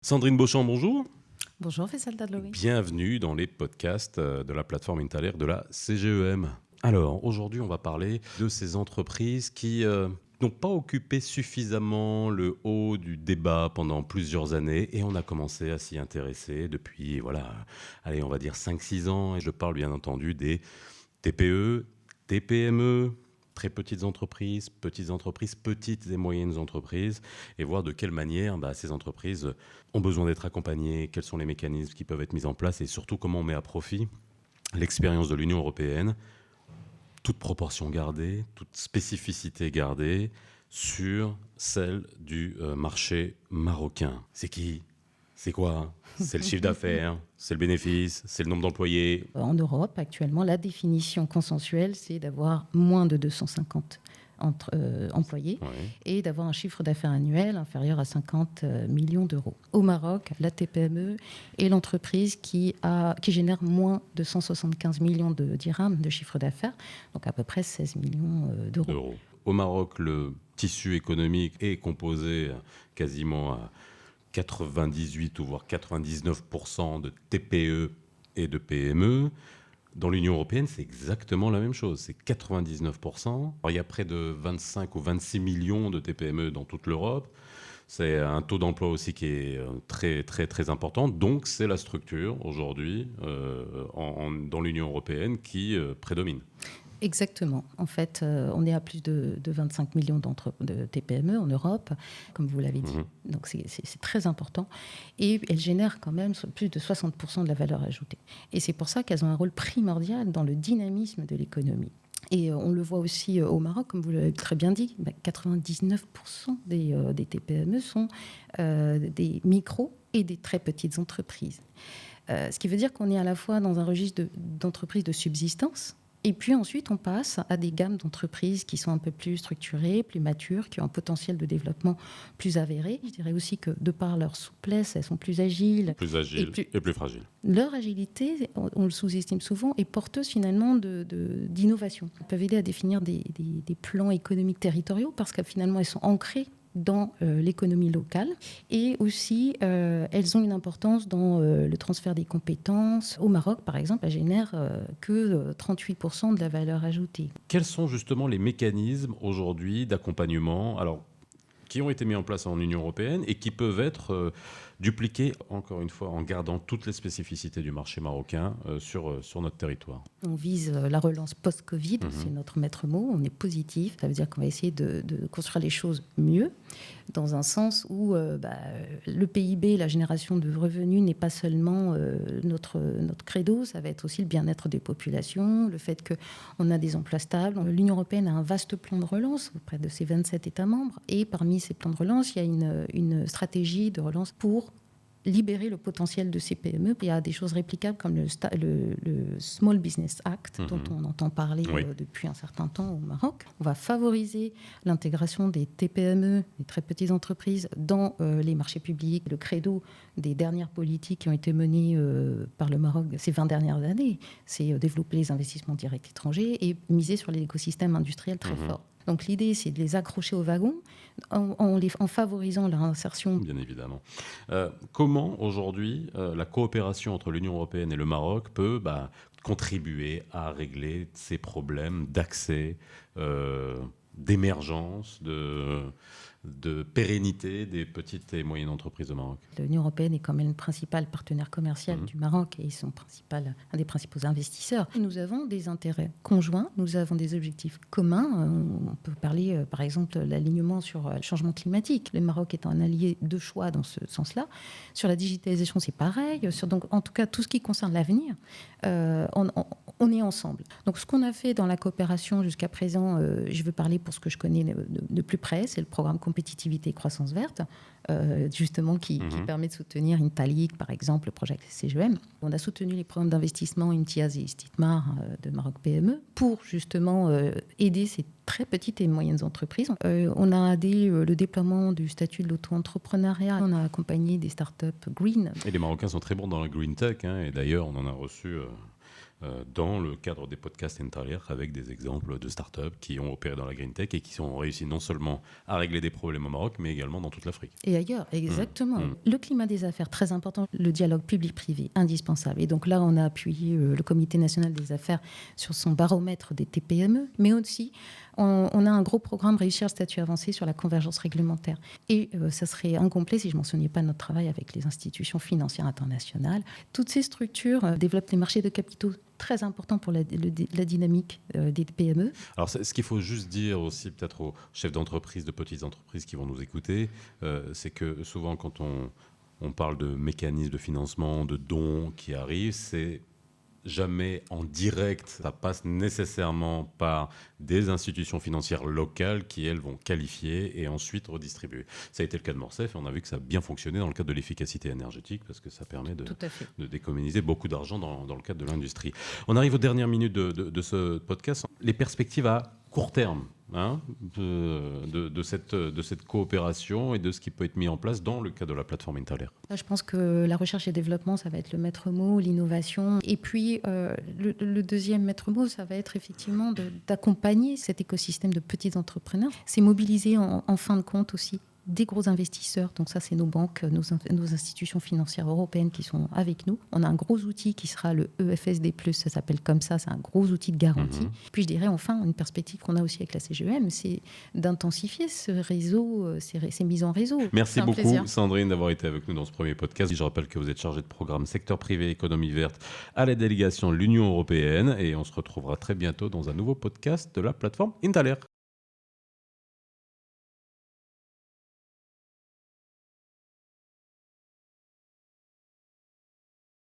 Sandrine Beauchamp, bonjour. Bonjour Faisal Dadloui. Bienvenue dans les podcasts de la plateforme Intaler de la CGEM. Alors, aujourd'hui, on va parler de ces entreprises qui n'ont pas occupé suffisamment le haut du débat pendant plusieurs années et on a commencé à s'y intéresser depuis, on va dire 5-6 ans. Et je parle bien entendu des TPE, TPME, très petites entreprises, petites et moyennes entreprises, et voir de quelle manière ces entreprises ont besoin d'être accompagnées, quels sont les mécanismes qui peuvent être mis en place, et surtout comment on met à profit l'expérience de l'Union européenne, toute proportion gardée, toute spécificité gardée, sur celle du marché marocain. C'est qui ? C'est quoi ? C'est le chiffre d'affaires, c'est le bénéfice, c'est le nombre d'employés. En Europe, actuellement, la définition consensuelle, c'est d'avoir moins de 250 employés et d'avoir un chiffre d'affaires annuel inférieur à 50 millions d'euros. Au Maroc, la TPME est l'entreprise qui génère moins de 175 millions de dirhams de chiffre d'affaires, donc à peu près 16 millions d'euros. Au Maroc, le tissu économique est composé quasiment à 98 ou voire 99% de TPE et de PME. Dans l'Union européenne, c'est exactement la même chose. C'est 99%. Alors, il y a près de 25 ou 26 millions de TPME dans toute l'Europe. C'est un taux d'emploi aussi qui est très, très, très important. Donc, c'est la structure aujourd'hui dans l'Union européenne qui prédomine. Exactement. En fait, on est à plus de 25 millions de TPME en Europe, comme vous l'avez dit. Donc, c'est très important. Et elles génèrent quand même plus de 60% de la valeur ajoutée. Et c'est pour ça qu'elles ont un rôle primordial dans le dynamisme de l'économie. Et on le voit aussi au Maroc, comme vous l'avez très bien dit, 99% des TPME sont des micros et des très petites entreprises. Ce qui veut dire qu'on est à la fois dans un registre d'entreprises de subsistance. Et puis ensuite, on passe à des gammes d'entreprises qui sont un peu plus structurées, plus matures, qui ont un potentiel de développement plus avéré. Je dirais aussi que de par leur souplesse, elles sont plus agiles. Plus agiles et plus fragiles. Leur agilité, on le sous-estime souvent, est porteuse finalement d'innovation. Elles peuvent aider à définir des plans économiques territoriaux parce que finalement, elles sont ancrées dans l'économie locale et aussi elles ont une importance dans le transfert des compétences. Au Maroc, par exemple, elles génèrent que 38% de la valeur ajoutée. Quels sont justement les mécanismes aujourd'hui d'accompagnement qui ont été mis en place en Union européenne et qui peuvent être dupliqués, encore une fois, en gardant toutes les spécificités du marché marocain sur notre territoire? On vise la relance post-Covid, c'est notre maître mot, on est positif. Ça veut dire qu'on va essayer de construire les choses mieux, dans un sens où le PIB, la génération de revenus n'est pas seulement notre credo, ça va être aussi le bien-être des populations, le fait qu'on a des emplois stables. L'Union européenne a un vaste plan de relance auprès de ses 27 États membres, et parmi ces plans de relance, il y a une stratégie de relance pour libérer le potentiel de ces PME. Il y a des choses réplicables comme le Small Business Act, dont on entend parler depuis un certain temps au Maroc. On va favoriser l'intégration des TPME, des très petites entreprises, dans les marchés publics. Le credo des dernières politiques qui ont été menées par le Maroc ces 20 dernières années, c'est développer les investissements directs étrangers et miser sur l'écosystème industriel très fort. Donc l'idée, c'est de les accrocher au wagon en favorisant leur insertion. Bien évidemment. Comment aujourd'hui la coopération entre l'Union européenne et le Maroc peut contribuer à régler ces problèmes d'accès, d'émergence, de pérennité des petites et moyennes entreprises au Maroc? L'Union européenne est quand même le principal partenaire commercial du Maroc et un des principaux investisseurs. Nous avons des intérêts conjoints, nous avons des objectifs communs. On peut parler par exemple de l'alignement sur le changement climatique. Le Maroc est un allié de choix dans ce sens-là. Sur la digitalisation, c'est pareil. Donc, en tout cas, tout ce qui concerne l'avenir, on est ensemble. Donc ce qu'on a fait dans la coopération jusqu'à présent, je veux parler pour ce que je connais de plus près, c'est le programme Compétitivité et Croissance Verte, justement qui permet de soutenir Intalik, par exemple, le projet CGEM. On a soutenu les programmes d'investissement Imtiaz et Istithmar de Maroc PME pour justement aider ces très petites et moyennes entreprises. On a aidé le déploiement du statut de l'auto-entrepreneuriat. On a accompagné des startups green. Et les Marocains sont très bons dans la green tech, et d'ailleurs on en a reçu dans le cadre des podcasts Interlair avec des exemples de startups qui ont opéré dans la green tech et qui ont réussi non seulement à régler des problèmes au Maroc, mais également dans toute l'Afrique. Et ailleurs, exactement. Le climat des affaires, très important. Le dialogue public-privé, indispensable. Et donc là, on a appuyé le Comité national des affaires sur son baromètre des TPME, mais aussi, on a un gros programme Réussir le statut avancé sur la convergence réglementaire. Et ça serait incomplet si je ne mentionnais pas notre travail avec les institutions financières internationales. Toutes ces structures développent les marchés de capitaux très importants pour la dynamique des PME. Alors, ce qu'il faut juste dire aussi peut-être aux chefs d'entreprise, de petites entreprises qui vont nous écouter, c'est que souvent quand on parle de mécanismes de financement, de dons qui arrivent, c'est jamais en direct. Ça passe nécessairement par des institutions financières locales qui, elles, vont qualifier et ensuite redistribuer. Ça a été le cas de Morcef et on a vu que ça a bien fonctionné dans le cadre de l'efficacité énergétique parce que ça permet de d'économiser beaucoup d'argent dans le cadre de l'industrie. On arrive aux dernières minutes de ce podcast. Les perspectives à court terme de cette coopération et de ce qui peut être mis en place dans le cadre de la plateforme Interlair. Là, je pense que la recherche et développement, ça va être le maître mot, l'innovation. Et puis, le deuxième maître mot, ça va être effectivement d'accompagner cet écosystème de petits entrepreneurs. C'est mobiliser en fin de compte aussi des gros investisseurs. Donc ça, c'est nos banques, nos institutions financières européennes qui sont avec nous. On a un gros outil qui sera le EFSD+, ça s'appelle comme ça, c'est un gros outil de garantie. Puis je dirais enfin, une perspective qu'on a aussi avec la CGEM, c'est d'intensifier ce réseau, ces mises en réseau. Merci beaucoup Sandrine d'avoir été avec nous dans ce premier podcast. Je rappelle que vous êtes chargée de programme secteur privé économie verte à la délégation de l'Union européenne et on se retrouvera très bientôt dans un nouveau podcast de la plateforme Interlair.